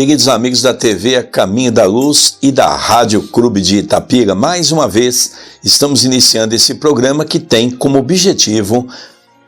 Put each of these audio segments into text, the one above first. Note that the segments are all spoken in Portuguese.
Queridos amigos da TV A Caminho da Luz e da Rádio Clube de Itapira, mais uma vez estamos iniciando esse programa que tem como objetivo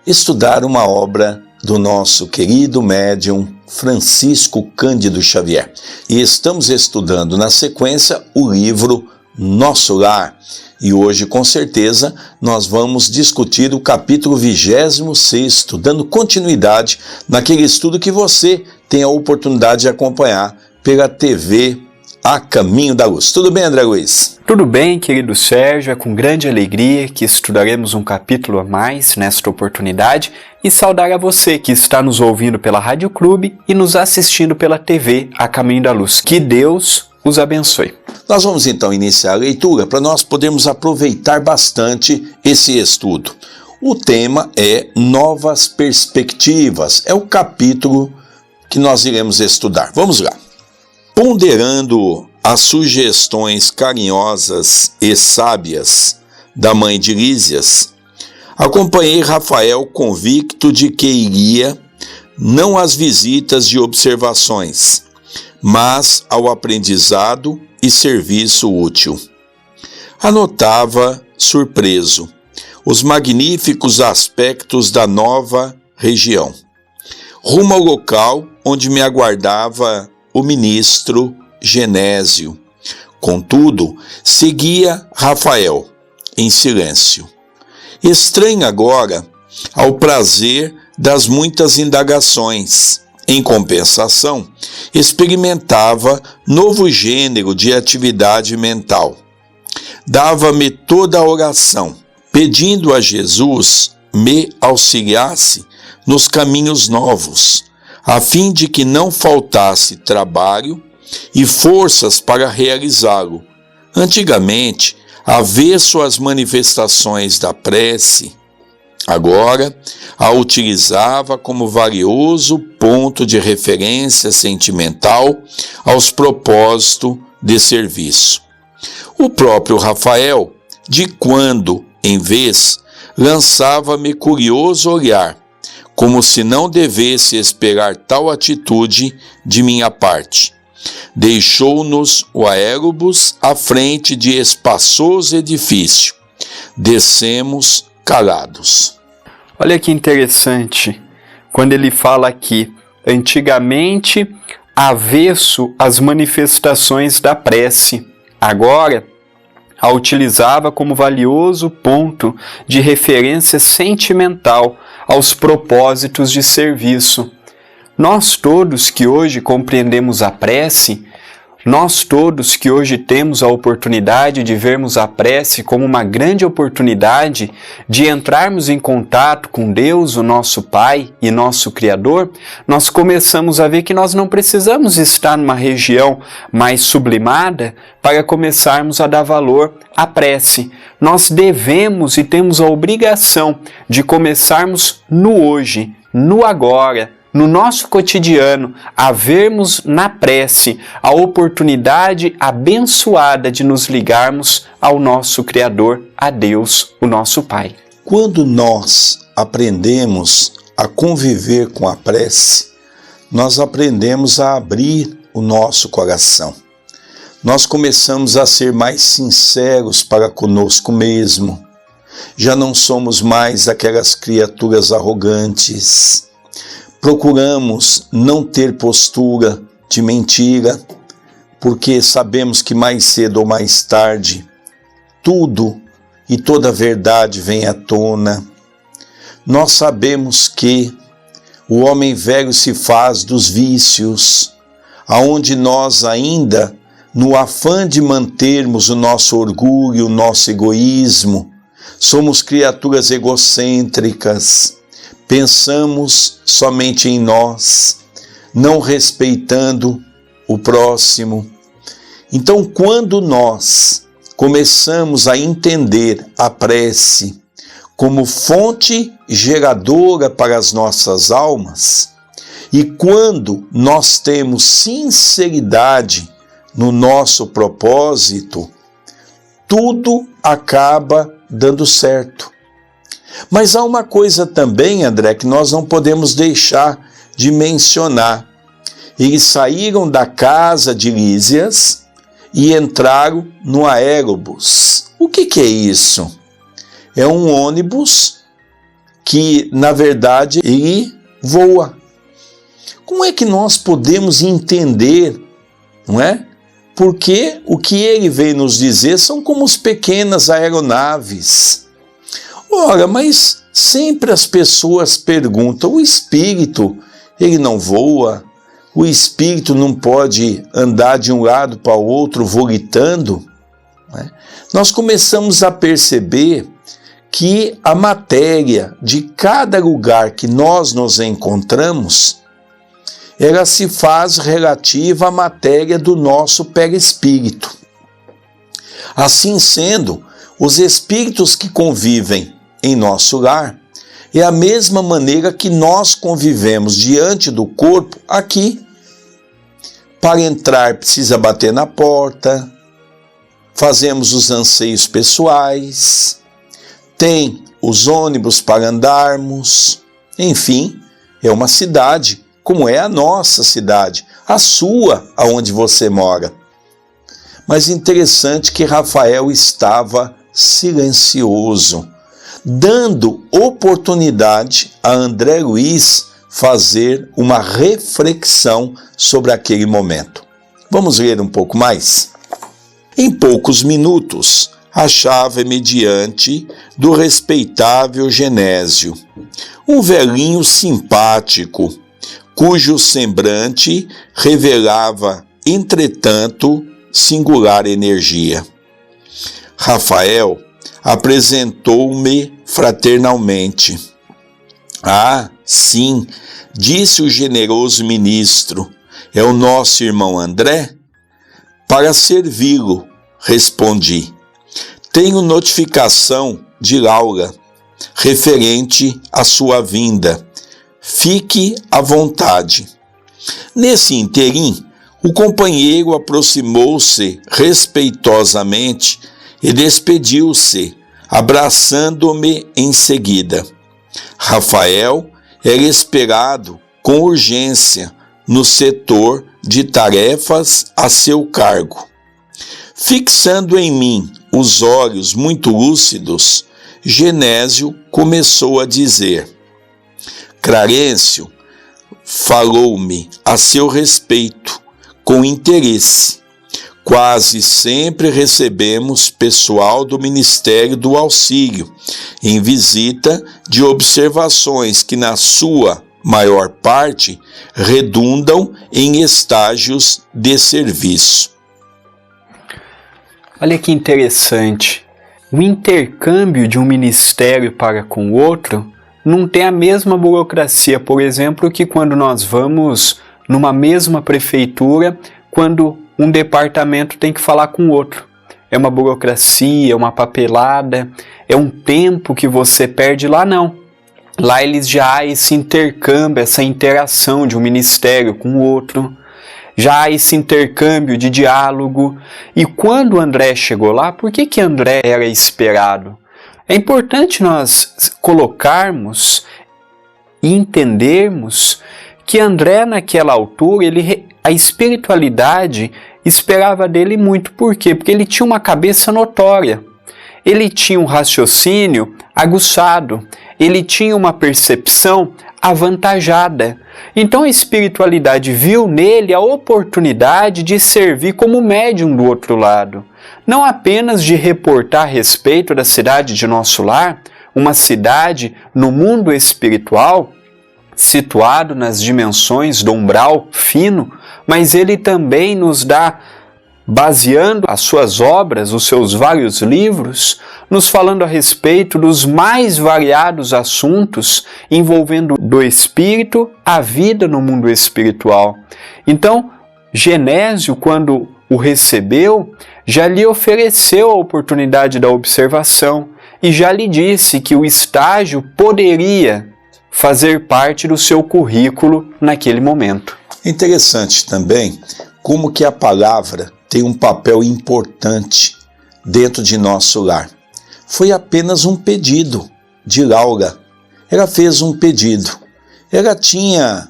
estudar uma obra do nosso querido médium Francisco Cândido Xavier. E estamos estudando na sequência o livro Nosso Lar. E hoje, com certeza, nós vamos discutir o capítulo 26º, dando continuidade naquele estudo que você tem a oportunidade de acompanhar pela TV A Caminho da Luz. Tudo bem, André Luiz? Tudo bem, querido Sérgio, é com grande alegria que estudaremos um capítulo a mais nesta oportunidade e saudar a você que está nos ouvindo pela Rádio Clube e nos assistindo pela TV A Caminho da Luz. Que Deus os abençoe. Nós vamos então iniciar a leitura para nós podermos aproveitar bastante esse estudo. O tema é Novas Perspectivas, é o capítulo que nós iremos estudar. Vamos lá. Ponderando as sugestões carinhosas e sábias da mãe de Lísias, acompanhei Rafael convicto de que iria não às visitas de observações, mas ao aprendizado e serviço útil. Anotava, surpreso, os magníficos aspectos da nova região, rumo ao local onde me aguardava o ministro Genésio. Contudo, seguia Rafael, em silêncio. Estranho agora ao prazer das muitas indagações. Em compensação, experimentava novo gênero de atividade mental. Dava-me toda a oração, pedindo a Jesus me auxiliasse nos caminhos novos, a fim de que não faltasse trabalho e forças para realizá-lo. Antigamente, avesso às manifestações da prece, agora a utilizava como valioso ponto de referência sentimental aos propósitos de serviço. O próprio Rafael, de quando em vez, lançava-me curioso olhar, como se não devesse esperar tal atitude de minha parte. Deixou-nos o aérobus à frente de espaçoso edifício. Descemos calados. Olha que interessante, quando ele fala aqui, antigamente avesso às manifestações da prece, agora a utilizava como valioso ponto de referência sentimental aos propósitos de serviço. Nós todos que hoje compreendemos a prece, nós todos que hoje temos a oportunidade de vermos a prece como uma grande oportunidade de entrarmos em contato com Deus, o nosso Pai e nosso Criador, nós começamos a ver que nós não precisamos estar numa região mais sublimada para começarmos a dar valor à prece. Nós devemos e temos a obrigação de começarmos no hoje, no agora, no nosso cotidiano, a vermos na prece a oportunidade abençoada de nos ligarmos ao nosso Criador, a Deus, o nosso Pai. Quando nós aprendemos a conviver com a prece, nós aprendemos a abrir o nosso coração. Nós começamos a ser mais sinceros para conosco mesmo. Já não somos mais aquelas criaturas arrogantes. Procuramos não ter postura de mentira, porque sabemos que mais cedo ou mais tarde, tudo e toda a verdade vem à tona. Nós sabemos que o homem velho se faz dos vícios, aonde nós ainda, no afã de mantermos o nosso orgulho, o nosso egoísmo, somos criaturas egocêntricas. Pensamos somente em nós, não respeitando o próximo. Então, quando nós começamos a entender a prece como fonte geradora para as nossas almas, e quando nós temos sinceridade no nosso propósito, tudo acaba dando certo. Mas há uma coisa também, André, que nós não podemos deixar de mencionar. Eles saíram da casa de Lísias e entraram no aerobus. O que é isso? É um ônibus que, na verdade, ele voa. Como é que nós podemos entender, não é? Porque o que ele veio nos dizer são como as pequenas aeronaves. Ora, mas sempre as pessoas perguntam, o espírito, ele não voa? O espírito não pode andar de um lado para o outro vomitando? Né? Nós começamos a perceber que a matéria de cada lugar que nós nos encontramos, ela se faz relativa à matéria do nosso perispírito. Assim sendo, os espíritos que convivem em nosso lar é a mesma maneira que nós convivemos diante do corpo aqui. Para entrar precisa bater na porta, fazemos os anseios pessoais, tem os ônibus para andarmos, enfim, é uma cidade, como é a nossa cidade, a sua, aonde você mora. Mas interessante que Rafael estava silencioso, dando oportunidade a André Luiz fazer uma reflexão sobre aquele momento. Vamos ler um pouco mais? Em poucos minutos, achava-me diante do respeitável Genésio, um velhinho simpático, cujo semblante revelava, entretanto, singular energia. Rafael apresentou-me fraternalmente. Ah, sim, disse o generoso ministro, é o nosso irmão André? Para servi-lo, respondi. Tenho notificação de Laura, referente à sua vinda. Fique à vontade. Nesse interim, o companheiro aproximou-se respeitosamente e despediu-se, abraçando-me em seguida. Rafael era esperado com urgência no setor de tarefas a seu cargo. Fixando em mim os olhos muito lúcidos, Genésio começou a dizer: Clarencio falou-me a seu respeito com interesse. Quase sempre recebemos pessoal do Ministério do Auxílio em visita de observações que, na sua maior parte, redundam em estágios de serviço. Olha que interessante. O intercâmbio de um ministério para com o outro não tem a mesma burocracia, por exemplo, que quando nós vamos numa mesma prefeitura, quando um departamento tem que falar com o outro. É uma burocracia, uma papelada, é um tempo que você perde. Lá não. Lá eles já há esse intercâmbio, essa interação de um ministério com o outro. Já há esse intercâmbio de diálogo. E quando André chegou lá, por que André era esperado? É importante nós colocarmos e entendermos que André, naquela altura, a espiritualidade esperava dele muito. Por quê? Porque ele tinha uma cabeça notória. Ele tinha um raciocínio aguçado. Ele tinha uma percepção avantajada. Então a espiritualidade viu nele a oportunidade de servir como médium do outro lado. Não apenas de reportar a respeito da cidade de nosso lar, uma cidade no mundo espiritual, situado nas dimensões do umbral fino, mas ele também nos dá, baseando as suas obras, os seus vários livros, nos falando a respeito dos mais variados assuntos envolvendo do espírito a vida no mundo espiritual. Então, Genésio, quando o recebeu, já lhe ofereceu a oportunidade da observação e já lhe disse que o estágio poderia fazer parte do seu currículo naquele momento. Interessante também como que a palavra tem um papel importante dentro de nosso lar. Foi apenas um pedido de Laura. Ela fez um pedido. Ela tinha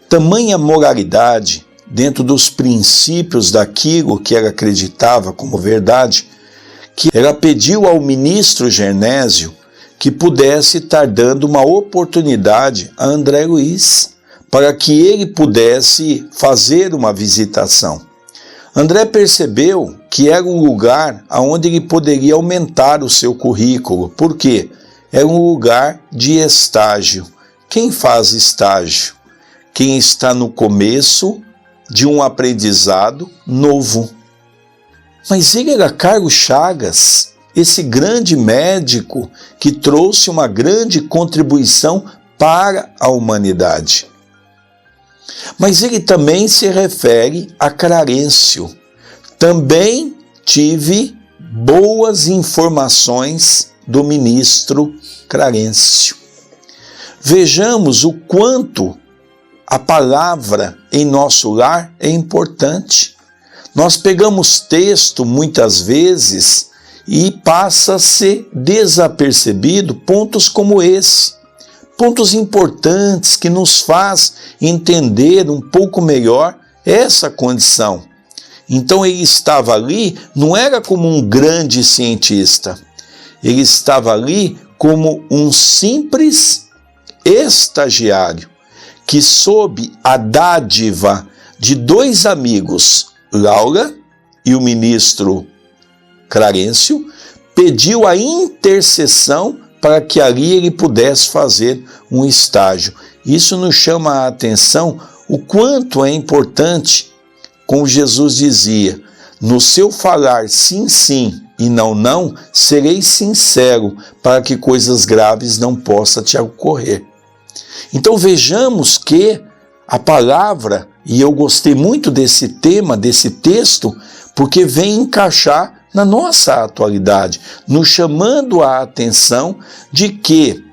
tamanha moralidade dentro dos princípios daquilo que ela acreditava como verdade, que ela pediu ao ministro Genésio que pudesse estar dando uma oportunidade a André Luiz, para que ele pudesse fazer uma visitação. André percebeu que era um lugar onde ele poderia aumentar o seu currículo. Por quê? Era um lugar de estágio. Quem faz estágio? Quem está no começo de um aprendizado novo. Mas ele era Carlos Chagas, esse grande médico que trouxe uma grande contribuição para a humanidade. Mas ele também se refere a Clarencio. Também tive boas informações do ministro Clarencio. Vejamos o quanto a palavra em nosso lar é importante. Nós pegamos texto muitas vezes e passa a ser desapercebido pontos como esse. Pontos importantes que nos faz entender um pouco melhor essa condição. Então ele estava ali, não era como um grande cientista, ele estava ali como um simples estagiário, que sob a dádiva de dois amigos, Laura e o ministro Clarencio, pediu a intercessão para que ali ele pudesse fazer um estágio. Isso nos chama a atenção o quanto é importante, como Jesus dizia, no seu falar sim, sim e não, não, serei sincero para que coisas graves não possam te ocorrer. Então vejamos que a palavra, e eu gostei muito desse tema, desse texto, porque vem encaixar na nossa atualidade, nos chamando a atenção de que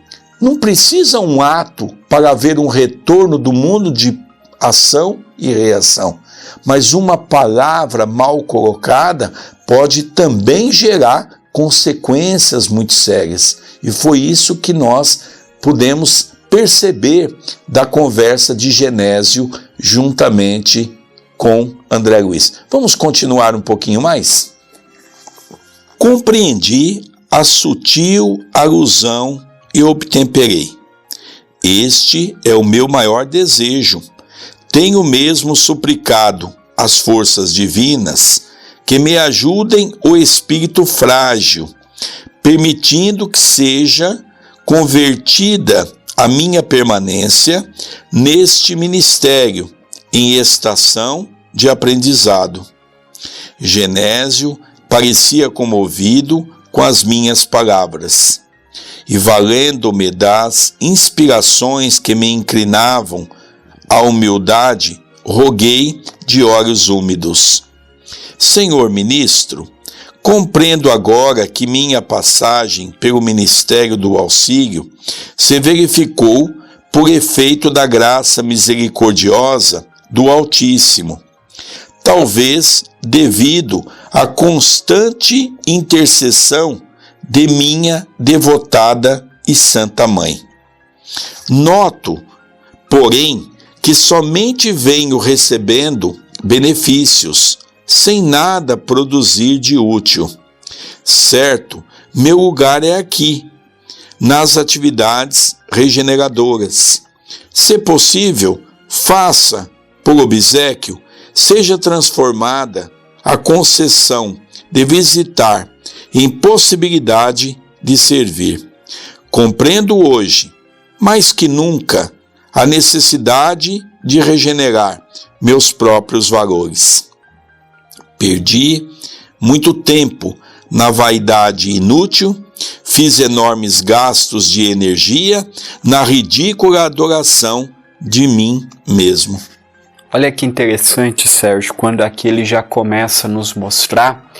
não precisa um ato para haver um retorno do mundo de ação e reação, mas uma palavra mal colocada pode também gerar consequências muito sérias. E foi isso que nós pudemos perceber da conversa de Genésio juntamente com André Luiz. Vamos continuar um pouquinho mais? Compreendi a sutil alusão e obtemperei. Este é o meu maior desejo. Tenho mesmo suplicado às forças divinas que me ajudem o espírito frágil, permitindo que seja convertida a minha permanência neste ministério em estação de aprendizado. Genésio parecia comovido com as minhas palavras, e valendo-me das inspirações que me inclinavam à humildade, roguei de olhos úmidos: Senhor ministro, compreendo agora que minha passagem pelo ministério do auxílio se verificou por efeito da graça misericordiosa do Altíssimo, talvez devido à constante intercessão de minha devotada e santa mãe. Noto, porém, que somente venho recebendo benefícios, sem nada produzir de útil. Certo, meu lugar é aqui, nas atividades regeneradoras. Se possível, faça, por obséquio, seja transformada a concessão de visitar em possibilidade de servir. Compreendo hoje, mais que nunca, a necessidade de regenerar meus próprios valores. Perdi muito tempo na vaidade inútil, fiz enormes gastos de energia na ridícula adoração de mim mesmo. Olha que interessante, Sérgio, quando aqui ele já começa a nos mostrar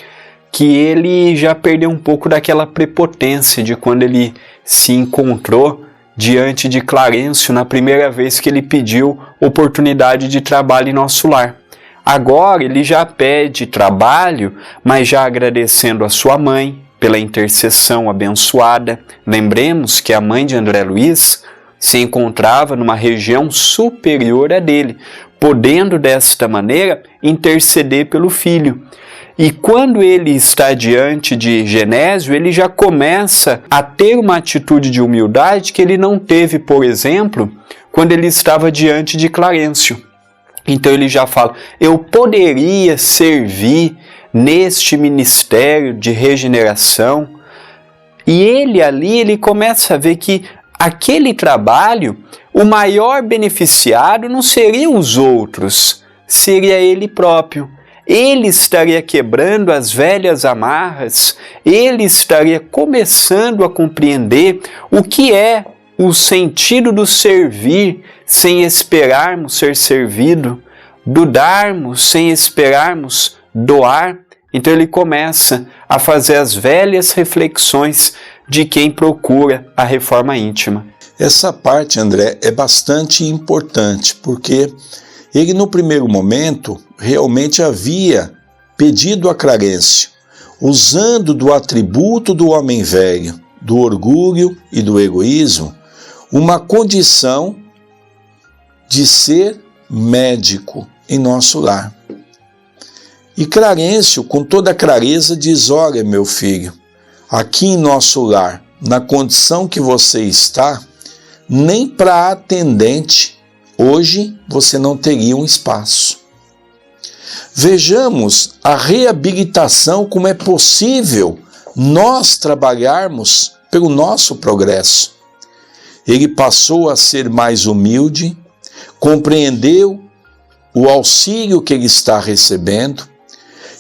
que ele já perdeu um pouco daquela prepotência de quando ele se encontrou diante de Clarencio na primeira vez que ele pediu oportunidade de trabalho em nosso lar. Agora ele já pede trabalho, mas já agradecendo a sua mãe pela intercessão abençoada. Lembremos que a mãe de André Luiz se encontrava numa região superior à dele. podendo desta maneira interceder pelo Filho. E quando ele está diante de Genésio, ele já começa a ter uma atitude de humildade que ele não teve, por exemplo, quando ele estava diante de Clarencio. Então ele já fala, eu poderia servir neste ministério de regeneração. E ele começa a ver que aquele trabalho, o maior beneficiário não seriam os outros, seria ele próprio. Ele estaria quebrando as velhas amarras, ele estaria começando a compreender o que é o sentido do servir sem esperarmos ser servido, do darmos sem esperarmos doar. Então ele começa a fazer as velhas reflexões de quem procura a reforma íntima. Essa parte, André, é bastante importante, porque ele, no primeiro momento, realmente havia pedido a Clarencio, usando do atributo do homem velho, do orgulho e do egoísmo, uma condição de ser médico em nosso lar. E Clarencio, com toda clareza, diz, olha, meu filho, aqui em nosso lar, na condição que você está, nem para atendente, hoje você não teria um espaço. Vejamos a reabilitação, como é possível nós trabalharmos pelo nosso progresso. Ele passou a ser mais humilde, compreendeu o auxílio que ele está recebendo,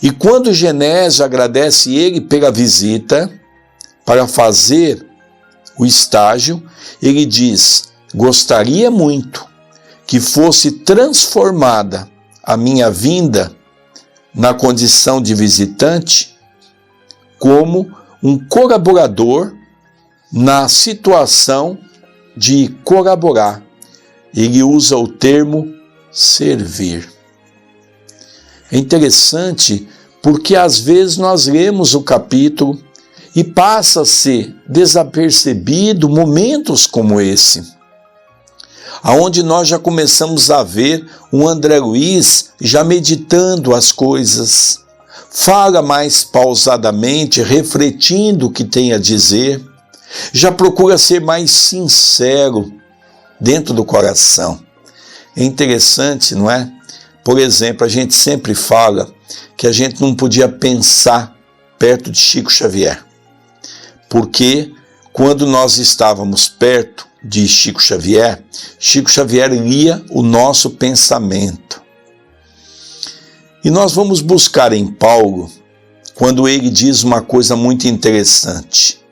e quando Genésio agradece ele pela visita para fazer o estágio, ele diz, gostaria muito que fosse transformada a minha vinda na condição de visitante como um colaborador na situação de colaborar. Ele usa o termo servir. É interessante porque às vezes nós lemos o capítulo e passa a ser desapercebido momentos como esse, aonde nós já começamos a ver um André Luiz já meditando as coisas, fala mais pausadamente, refletindo o que tem a dizer, já procura ser mais sincero dentro do coração. É interessante, não é? Por exemplo, a gente sempre fala que a gente não podia pensar perto de Chico Xavier, porque quando nós estávamos perto de Chico Xavier lia o nosso pensamento. E nós vamos buscar em Paulo, quando ele diz uma coisa muito interessante.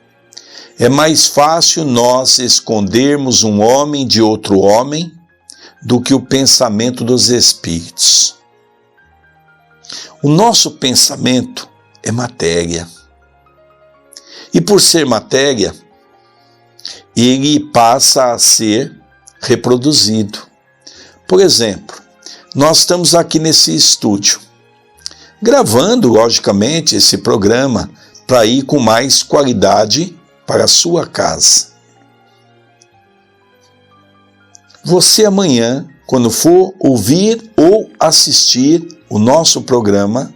É mais fácil nós escondermos um homem de outro homem do que o pensamento dos espíritos. O nosso pensamento é matéria. E por ser matéria, ele passa a ser reproduzido. Por exemplo, nós estamos aqui nesse estúdio, gravando, logicamente, esse programa para ir com mais qualidade para a sua casa. Você amanhã, quando for ouvir ou assistir o nosso programa,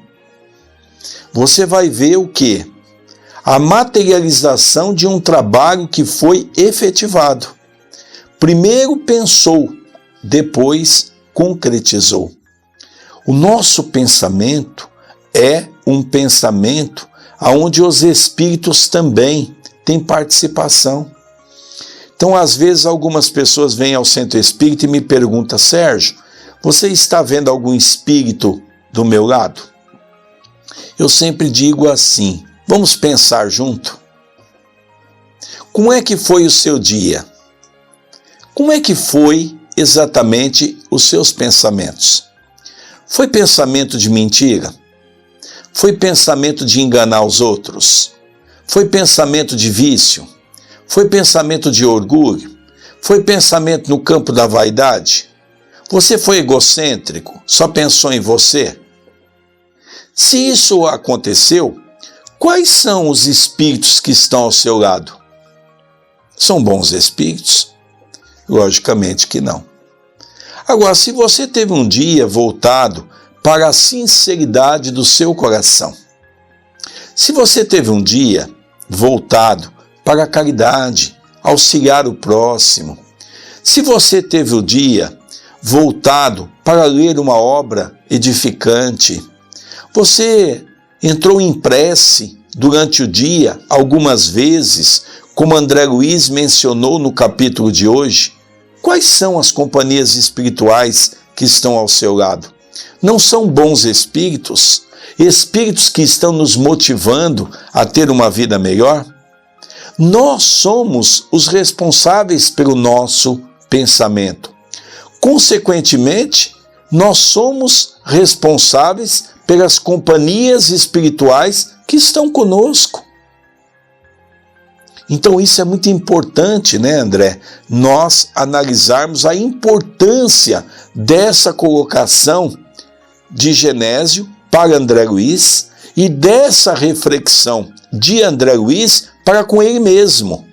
você vai ver o quê? A materialização de um trabalho que foi efetivado. Primeiro pensou, depois concretizou. O nosso pensamento é um pensamento onde os espíritos também têm participação. Então, às vezes, algumas pessoas vêm ao centro espírita e me perguntam, Sérgio, você está vendo algum espírito do meu lado? Eu sempre digo assim, vamos pensar junto? Como é que foi o seu dia? Como é que foi exatamente os seus pensamentos? Foi pensamento de mentira? Foi pensamento de enganar os outros? Foi pensamento de vício? Foi pensamento de orgulho? Foi pensamento no campo da vaidade? Você foi egocêntrico? Só pensou em você? Se isso aconteceu, quais são os espíritos que estão ao seu lado? São bons espíritos? Logicamente que não. Agora, se você teve um dia voltado para a sinceridade do seu coração, se você teve um dia voltado para a caridade, auxiliar o próximo, se você teve o dia voltado para ler uma obra edificante, você entrou em prece durante o dia algumas vezes, como André Luiz mencionou no capítulo de hoje, quais são as companhias espirituais que estão ao seu lado? Não são bons espíritos? Espíritos que estão nos motivando a ter uma vida melhor? Nós somos os responsáveis pelo nosso pensamento. Consequentemente, nós somos responsáveis pelas companhias espirituais que estão conosco. Então isso é muito importante, né, André? Nós analisarmos a importância dessa colocação de Genésio para André Luiz e dessa reflexão de André Luiz para com ele mesmo.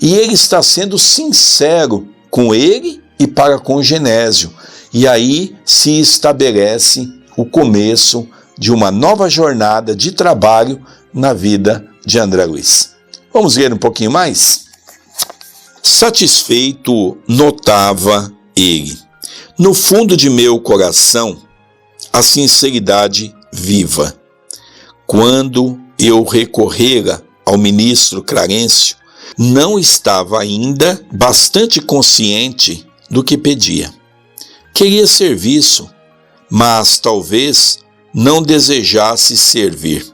E ele está sendo sincero com ele e para com Genésio. E aí se estabelece o começo de uma nova jornada de trabalho na vida de André Luiz. Vamos ler um pouquinho mais? Satisfeito, notava ele, no fundo de meu coração, a sinceridade viva. Quando eu recorrera ao ministro Clarencio, não estava ainda bastante consciente do que pedia. Queria serviço, mas talvez não desejasse servir.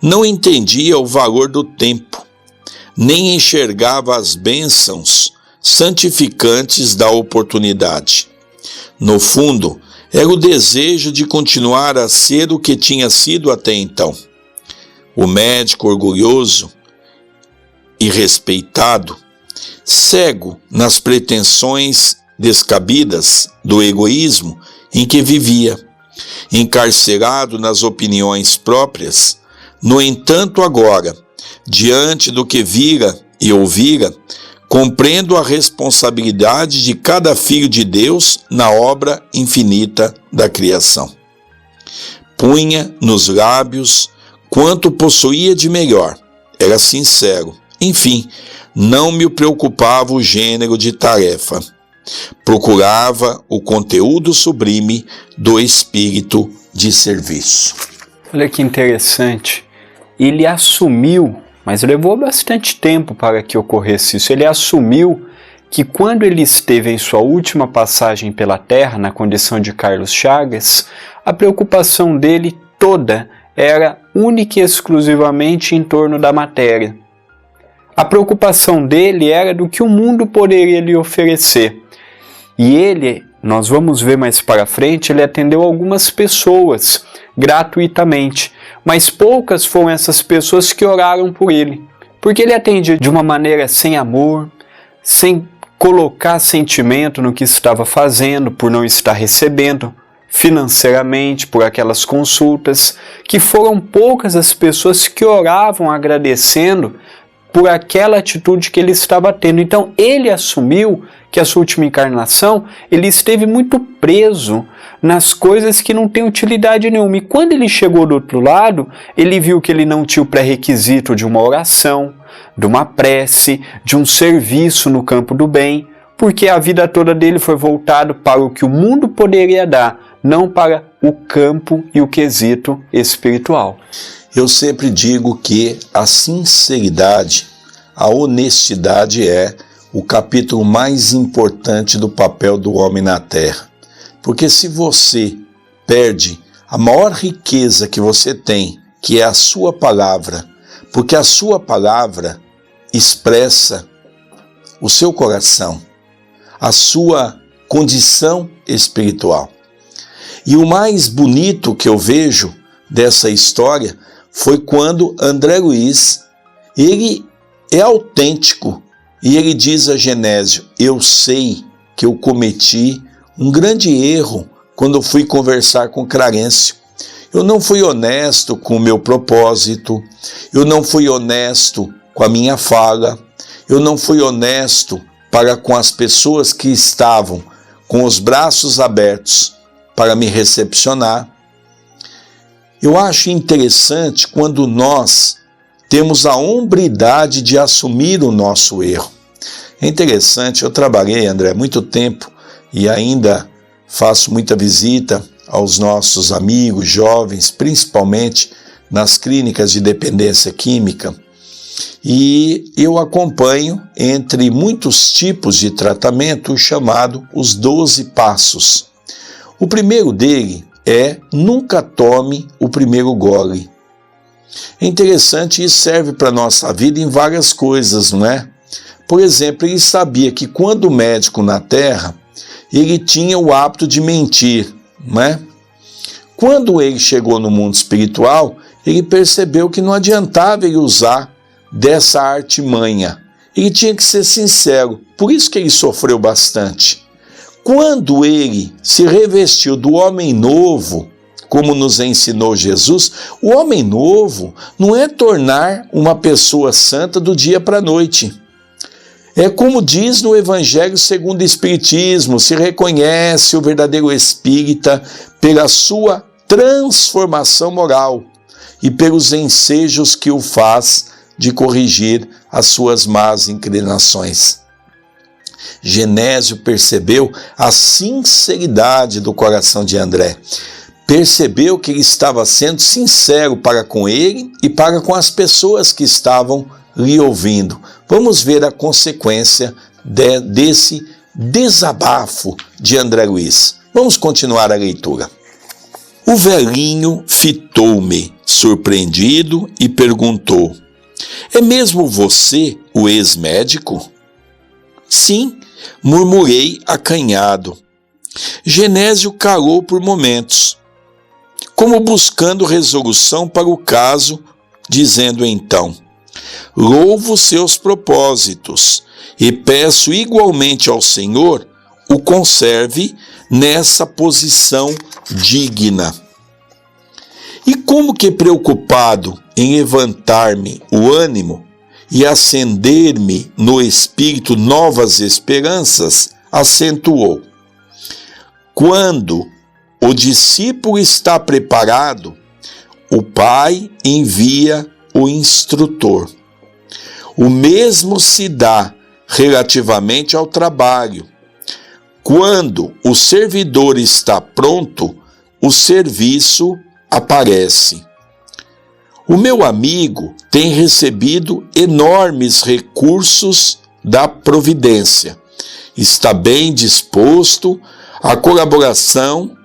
Não entendia o valor do tempo, nem enxergava as bênçãos santificantes da oportunidade. No fundo, era o desejo de continuar a ser o que tinha sido até então. O médico orgulhoso e respeitado, cego nas pretensões descabidas do egoísmo em que vivia, encarcerado nas opiniões próprias, no entanto agora, diante do que vira e ouvira, compreendo a responsabilidade de cada filho de Deus na obra infinita da criação. Punha nos lábios quanto possuía de melhor, era sincero. Enfim, não me preocupava o gênero de tarefa. Procurava o conteúdo sublime do espírito de serviço. Olha que interessante. Ele assumiu, mas levou bastante tempo para que ocorresse isso. Ele assumiu que quando ele esteve em sua última passagem pela Terra, na condição de Carlos Chagas, a preocupação dele toda era única e exclusivamente em torno da matéria. A preocupação dele era do que o mundo poderia lhe oferecer. E ele, nós vamos ver mais para frente, ele atendeu algumas pessoas gratuitamente, mas poucas foram essas pessoas que oraram por ele, porque ele atendia de uma maneira sem amor, sem colocar sentimento no que estava fazendo, por não estar recebendo financeiramente por aquelas consultas, que foram poucas as pessoas que oravam agradecendo por aquela atitude que ele estava tendo. Então ele assumiu que a sua última encarnação ele esteve muito preso nas coisas que não têm utilidade nenhuma. E quando ele chegou do outro lado, ele viu que ele não tinha o pré-requisito de uma oração, de uma prece, de um serviço no campo do bem, porque a vida toda dele foi voltado para o que o mundo poderia dar, não para o campo e o quesito espiritual. Eu sempre digo que a sinceridade, a honestidade é o capítulo mais importante do papel do homem na Terra. Porque se você perde a maior riqueza que você tem, que é a sua palavra, porque a sua palavra expressa o seu coração, a sua condição espiritual. E o mais bonito que eu vejo dessa história foi quando André Luiz, ele é autêntico e ele diz a Genésio: eu sei que eu cometi um grande erro quando eu fui conversar com Clarencio. Eu não fui honesto com o meu propósito, eu não fui honesto com a minha fala, eu não fui honesto para com as pessoas que estavam com os braços abertos para me recepcionar. Eu acho interessante quando nós temos a hombridade de assumir o nosso erro. É interessante, eu trabalhei, André, muito tempo e ainda faço muita visita aos nossos amigos jovens, principalmente nas clínicas de dependência química. E eu acompanho, entre muitos tipos de tratamento, o chamado os 12 passos. O primeiro dele é nunca tome o primeiro gole. É interessante, isso serve para a nossa vida em várias coisas, não é? Por exemplo, ele sabia que quando o médico na Terra, ele tinha o hábito de mentir, não é? Quando ele chegou no mundo espiritual, ele percebeu que não adiantava ele usar dessa artimanha. Ele tinha que ser sincero, por isso que ele sofreu bastante. Quando ele se revestiu do homem novo, como nos ensinou Jesus, o homem novo não é tornar uma pessoa santa do dia para a noite. É como diz no Evangelho segundo o Espiritismo, se reconhece o verdadeiro espírita pela sua transformação moral e pelos ensejos que o faz de corrigir as suas más inclinações. Genésio percebeu a sinceridade do coração de André. Percebeu que ele estava sendo sincero para com ele e para com as pessoas que estavam lhe ouvindo. Vamos ver a consequência desse desabafo de André Luiz. Vamos continuar a leitura. O velhinho fitou-me, surpreendido, e perguntou: é mesmo você o ex-médico? Sim, murmurei acanhado. Genésio calou por momentos, como buscando resolução para o caso, dizendo então: louvo seus propósitos e peço igualmente ao Senhor o conserve nessa posição digna. E como que preocupado em levantar-me o ânimo e acender-me no espírito novas esperanças, acentuou: quando o discípulo está preparado, o Pai envia o instrutor. O mesmo se dá relativamente ao trabalho. Quando o servidor está pronto, o serviço aparece. O meu amigo tem recebido enormes recursos da providência. Está bem disposto à colaboração,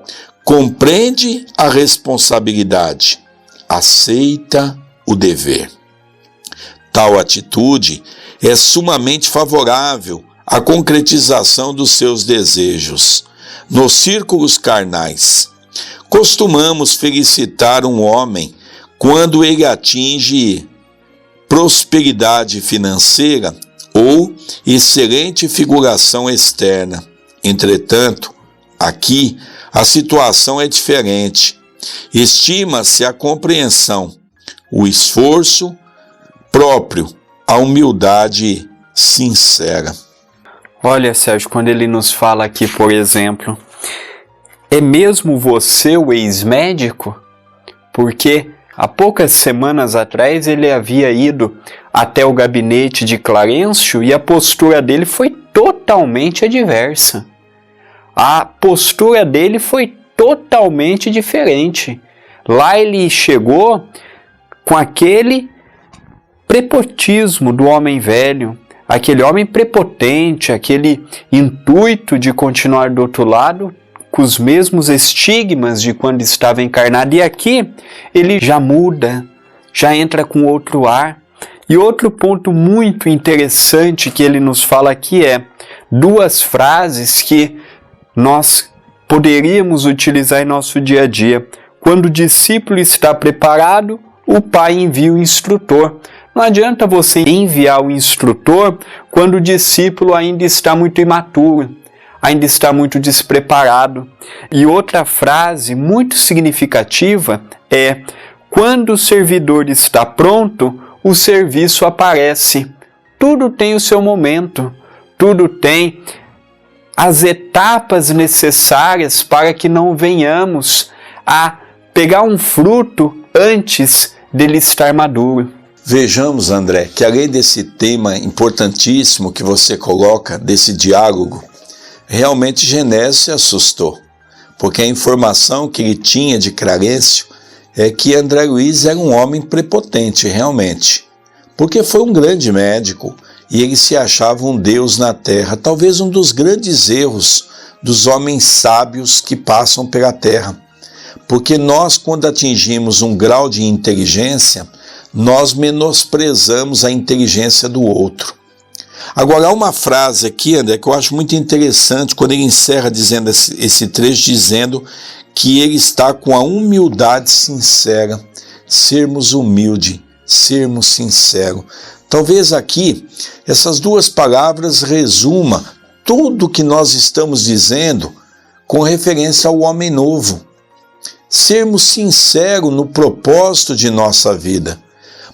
compreende a responsabilidade, aceita o dever. Tal atitude é sumamente favorável à concretização dos seus desejos. Nos círculos carnais, costumamos felicitar um homem quando ele atinge prosperidade financeira ou excelente figuração externa. Entretanto, aqui a situação é diferente. Estima-se a compreensão, o esforço próprio, a humildade sincera. Olha, Sérgio, quando ele nos fala aqui, por exemplo, é mesmo você o ex-médico? Porque há poucas semanas atrás ele havia ido até o gabinete de Clarencio e a postura dele foi totalmente adversa. A postura dele foi totalmente diferente. Lá ele chegou com aquele prepotismo do homem velho, aquele homem prepotente, aquele intuito de continuar do outro lado, com os mesmos estigmas de quando estava encarnado. E aqui ele já muda, já entra com outro ar. E outro ponto muito interessante que ele nos fala aqui é duas frases que nós poderíamos utilizar em nosso dia a dia. Quando o discípulo está preparado, o Pai envia o instrutor. Não adianta você enviar o instrutor quando o discípulo ainda está muito imaturo, ainda está muito despreparado. E outra frase muito significativa é: quando o servidor está pronto, o serviço aparece. Tudo tem o seu momento, tudo tem as etapas necessárias para que não venhamos a pegar um fruto antes dele estar maduro. Vejamos, André, que além desse tema importantíssimo que você coloca, desse diálogo, realmente Genésio se assustou, porque a informação que ele tinha de Clarencio é que André Luiz era um homem prepotente, realmente, porque foi um grande médico e ele se achava um Deus na terra, talvez um dos grandes erros dos homens sábios que passam pela terra, porque nós, quando atingimos um grau de inteligência, nós menosprezamos a inteligência do outro. Agora, há uma frase aqui, André, que eu acho muito interessante, quando ele encerra dizendo esse trecho, dizendo que ele está com a humildade sincera, sermos humildes, sermos sinceros. Talvez aqui, essas duas palavras resumam tudo o que nós estamos dizendo com referência ao homem novo. Sermos sinceros no propósito de nossa vida.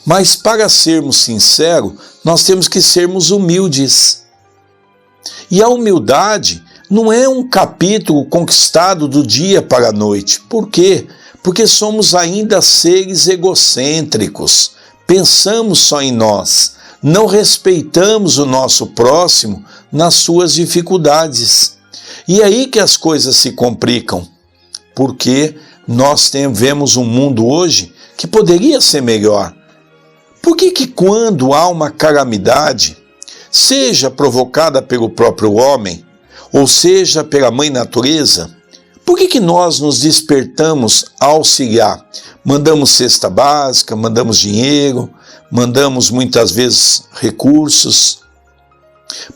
Mas para sermos sinceros, nós temos que sermos humildes. E a humildade não é um capítulo conquistado do dia para a noite. Por quê? Porque somos ainda seres egocêntricos. Pensamos só em nós. Não respeitamos o nosso próximo nas suas dificuldades. E é aí que as coisas se complicam. Porque nós vemos um mundo hoje que poderia ser melhor. Por que quando há uma calamidade, seja provocada pelo próprio homem, ou seja pela mãe natureza, por que nós nos despertamos a auxiliar? Mandamos cesta básica, mandamos dinheiro, mandamos muitas vezes recursos.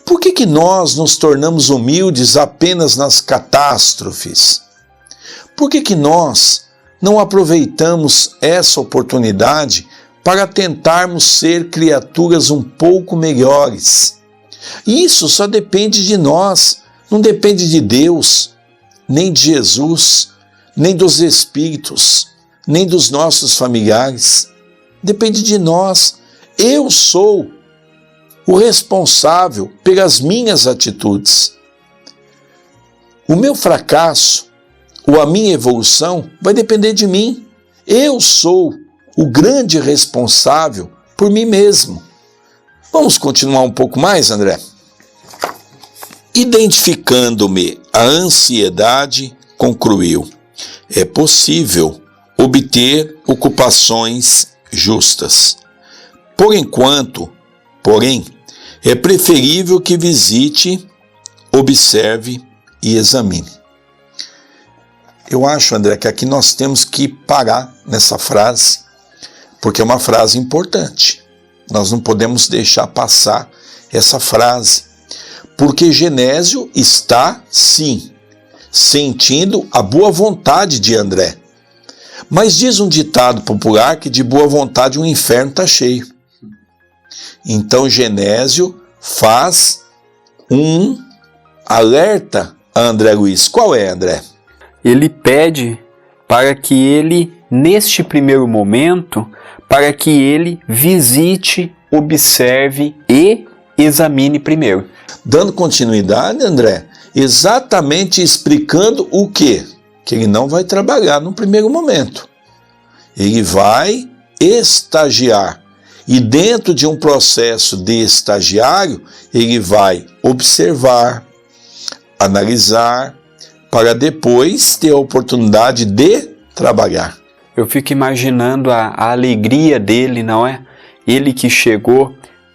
Por que nós nos tornamos humildes apenas nas catástrofes? Por que nós não aproveitamos essa oportunidade para tentarmos ser criaturas um pouco melhores? Isso só depende de nós, não depende de Deus, nem de Jesus, nem dos espíritos, nem dos nossos familiares. Depende de nós. Eu sou o responsável pelas minhas atitudes. O meu fracasso ou a minha evolução vai depender de mim. Eu sou o grande responsável por mim mesmo. Vamos continuar um pouco mais, André? Identificando-me a ansiedade, concluiu: é possível obter ocupações justas. Por enquanto, porém, é preferível que visite, observe e examine. Eu acho, André, que aqui nós temos que parar nessa frase, porque é uma frase importante. Nós não podemos deixar passar essa frase, porque Genésio está, sim, sentindo a boa vontade de André. Mas diz um ditado popular que de boa vontade o inferno está cheio. Então Genésio faz um alerta a André Luiz. Qual é, André? Ele pede para que ele, neste primeiro momento, para que ele visite, observe e examine primeiro. Dando continuidade, André, exatamente explicando o quê? Que ele não vai trabalhar no primeiro momento. Ele vai estagiar. E dentro de um processo de estagiário, ele vai observar, analisar, para depois ter a oportunidade de trabalhar. Eu fico imaginando a alegria dele, não é? Ele que chegou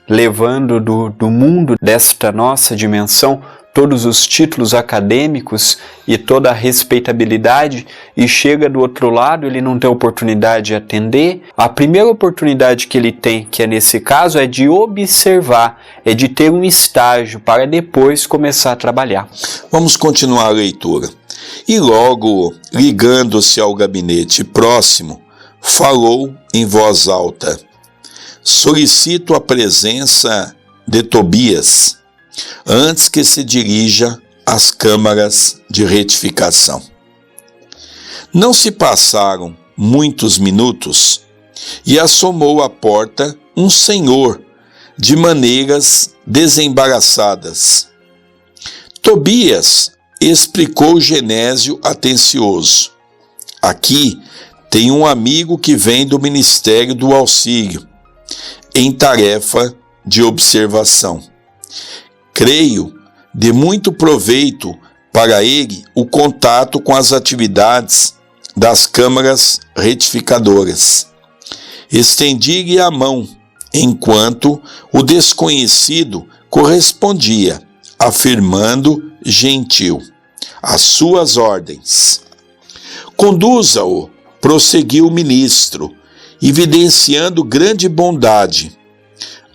levando do mundo desta nossa dimensão todos os títulos acadêmicos e toda a respeitabilidade, e chega do outro lado, ele não tem oportunidade de atender. A primeira oportunidade que ele tem, que é nesse caso, é de observar, é de ter um estágio para depois começar a trabalhar. Vamos continuar a leitura. E logo, ligando-se ao gabinete próximo, falou em voz alta: solicito a presença de Tobias, antes que se dirija às câmaras de retificação. Não se passaram muitos minutos e assomou à porta um senhor de maneiras desembaraçadas. Tobias explicou Genésio atencioso. Aqui tem um amigo que vem do ministério do auxílio, em tarefa de observação. Creio de muito proveito para ele o contato com as atividades das câmaras retificadoras. Estendi-lhe a mão, enquanto o desconhecido correspondia, afirmando gentil: às suas ordens. Conduza-o, prosseguiu o ministro, evidenciando grande bondade.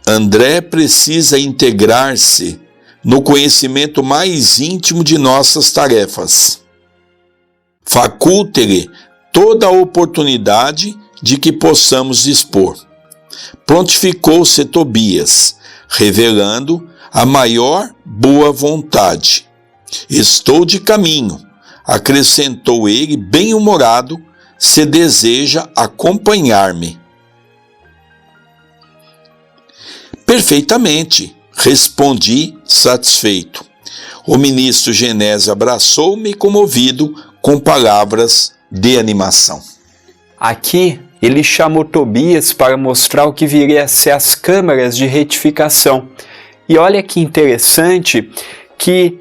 André precisa integrar-se no conhecimento mais íntimo de nossas tarefas. Faculte-lhe toda a oportunidade de que possamos dispor. Prontificou-se Tobias, revelando a maior boa vontade. Estou de caminho, acrescentou ele bem-humorado, se deseja acompanhar-me. Perfeitamente, respondi satisfeito. O ministro Genésio abraçou-me comovido com palavras de animação. Aqui ele chamou Tobias para mostrar o que viria a ser as câmaras de retificação. E olha que interessante que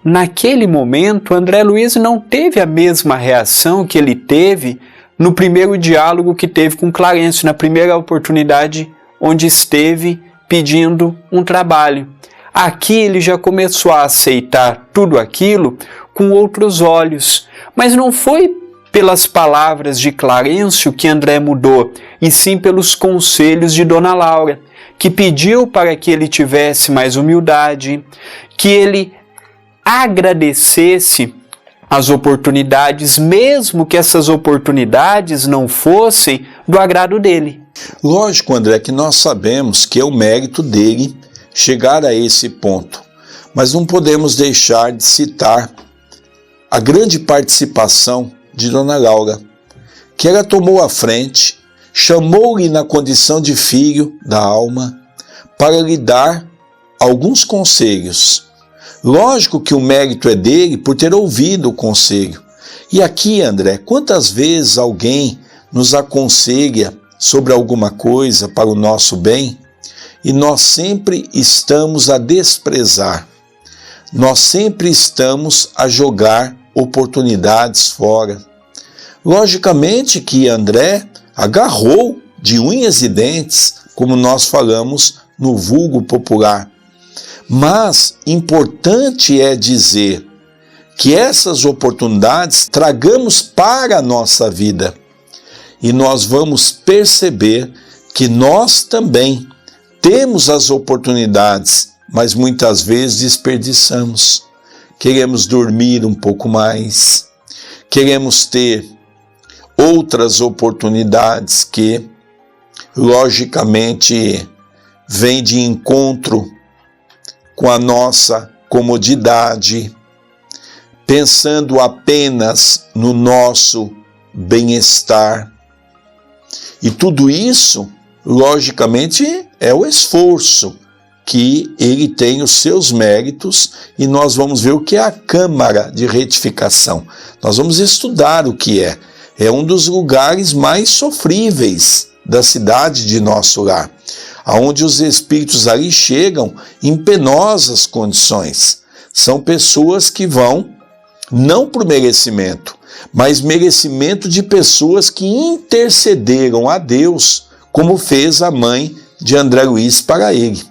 naquele momento André Luiz não teve a mesma reação que ele teve no primeiro diálogo que teve com Clarencio, na primeira oportunidade onde esteve pedindo um trabalho. Aqui ele já começou a aceitar tudo aquilo com outros olhos, mas não foi pelas palavras de Clarencio que André mudou, e sim pelos conselhos de Dona Laura, que pediu para que ele tivesse mais humildade, que ele agradecesse as oportunidades, mesmo que essas oportunidades não fossem do agrado dele. Lógico, André, que nós sabemos que é o mérito dele chegar a esse ponto, mas não podemos deixar de citar a grande participação de Dona Laura, que ela tomou a frente, chamou-lhe na condição de filho da alma para lhe dar alguns conselhos. Lógico que o mérito é dele por ter ouvido o conselho. E aqui, André, quantas vezes alguém nos aconselha sobre alguma coisa para o nosso bem e nós sempre estamos a desprezar, nós sempre estamos a jogar oportunidades fora. Logicamente que André agarrou de unhas e dentes, como nós falamos no vulgo popular. Mas importante é dizer que essas oportunidades tragamos para a nossa vida. E nós vamos perceber que nós também temos as oportunidades, mas muitas vezes desperdiçamos. Queremos dormir um pouco mais, queremos ter outras oportunidades que, logicamente, vêm de encontro com a nossa comodidade, pensando apenas no nosso bem-estar. E tudo isso, logicamente, é o esforço que ele tem os seus méritos, e nós vamos ver o que é a Câmara de Retificação. Nós vamos estudar o que é. É um dos lugares mais sofríveis da cidade de nosso lar, onde os espíritos ali chegam em penosas condições. São pessoas que vão, não por merecimento, mas merecimento de pessoas que intercederam a Deus, como fez a mãe de André Luiz para ele.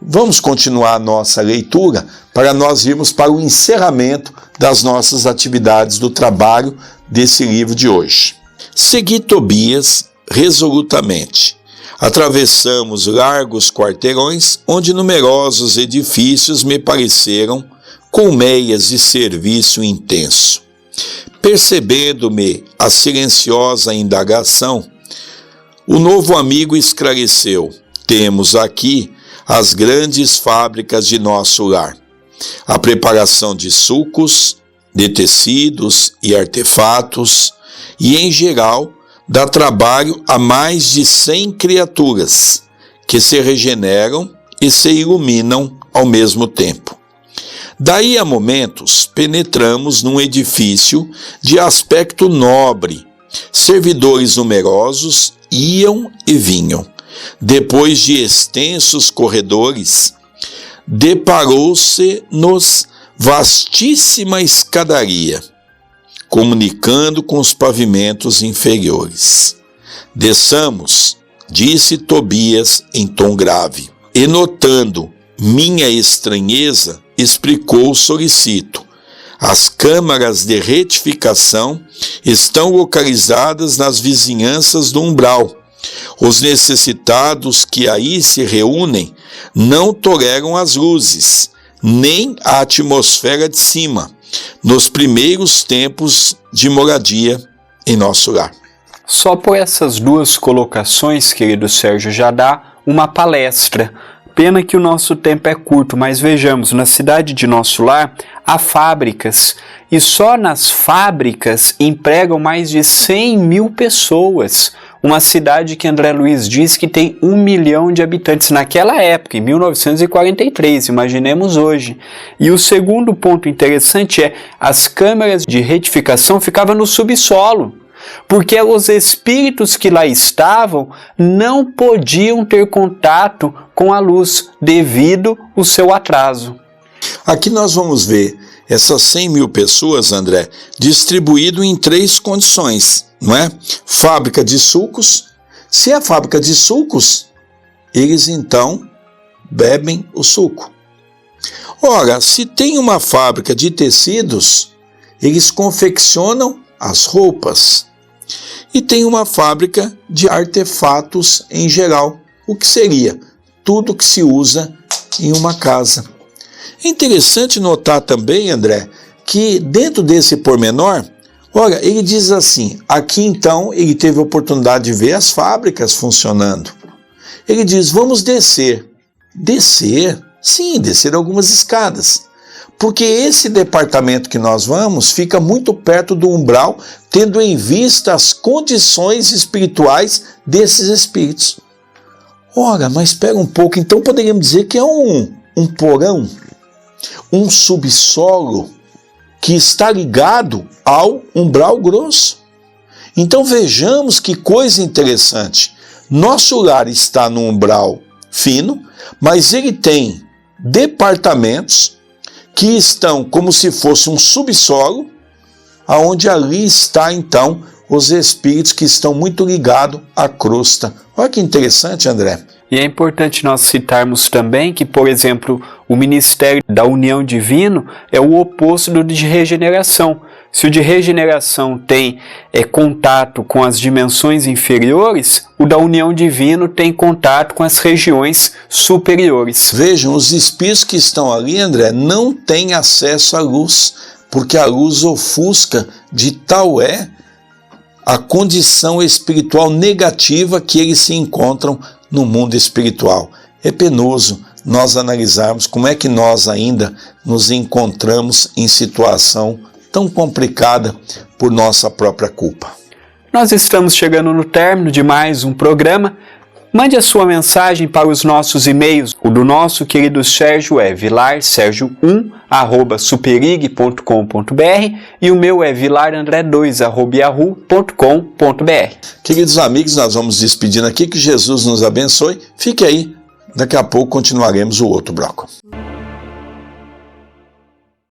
Vamos continuar a nossa leitura para nós irmos para o encerramento das nossas atividades do trabalho desse livro de hoje. Segui Tobias resolutamente. Atravessamos largos quarteirões onde numerosos edifícios me pareceram colmeias de serviço intenso. Percebendo-me a silenciosa indagação, o novo amigo esclareceu: temos aqui as grandes fábricas de nosso lar. A preparação de sucos, de tecidos e artefatos, e em geral dá trabalho a mais de 100 criaturas, que se regeneram e se iluminam ao mesmo tempo. Daí a momentos penetramos num edifício de aspecto nobre. Servidores numerosos iam e vinham. Depois de extensos corredores, deparou-se-nos vastíssima escadaria, comunicando com os pavimentos inferiores. Desçamos, disse Tobias em tom grave, e notando minha estranheza, explicou o solicito. As câmaras de retificação estão localizadas nas vizinhanças do umbral. Os necessitados que aí se reúnem não toleram as luzes, nem a atmosfera de cima, nos primeiros tempos de moradia em nosso lar. Só por essas duas colocações, querido Sérgio, já dá uma palestra. Pena que o nosso tempo é curto, mas vejamos, na cidade de nosso lar há fábricas, e só nas fábricas empregam mais de 100 mil pessoas. Uma cidade que André Luiz diz que tem 1 milhão de habitantes naquela época, em 1943, imaginemos hoje. E o segundo ponto interessante é, as câmaras de retificação ficavam no subsolo, porque os espíritos que lá estavam não podiam ter contato com a luz devido ao seu atraso. Aqui nós vamos ver essas 100 mil pessoas, André, distribuído em 3 condições, não é? Fábrica de sucos. Se é fábrica de sucos, eles então bebem o suco. Ora, se tem uma fábrica de tecidos, eles confeccionam as roupas. E tem uma fábrica de artefatos em geral. O que seria? Tudo que se usa em uma casa. É interessante notar também, André, que dentro desse pormenor, olha, ele diz assim, aqui então ele teve a oportunidade de ver as fábricas funcionando. Ele diz, vamos descer. Descer? Sim, descer algumas escadas. Porque esse departamento que nós vamos fica muito perto do umbral, tendo em vista as condições espirituais desses espíritos. Ora, mas espera um pouco, então poderíamos dizer que é um porão, um subsolo que está ligado ao umbral grosso. Então vejamos que coisa interessante. Nosso lar está no umbral fino, mas ele tem departamentos que estão como se fosse um subsolo, aonde ali está então os espíritos que estão muito ligados à crosta. Olha que interessante, André. E é importante nós citarmos também que, por exemplo, o ministério da união divino é o oposto do de regeneração. Se o de regeneração tem contato com as dimensões inferiores, o da união divino tem contato com as regiões superiores. Vejam, os espíritos que estão ali, André, não têm acesso à luz, porque a luz ofusca, de tal é a condição espiritual negativa que eles se encontram no mundo espiritual. É penoso nós analisarmos como é que nós ainda nos encontramos em situação tão complicada por nossa própria culpa. Nós estamos chegando no término de mais um programa. Mande a sua mensagem para os nossos e-mails. O do nosso querido Sérgio é vilarsergio1@superig.com.br e o meu é vilarandré2@yahoo.com.br. Queridos amigos, nós vamos despedindo aqui, que Jesus nos abençoe. Fique aí, daqui a pouco continuaremos o outro bloco.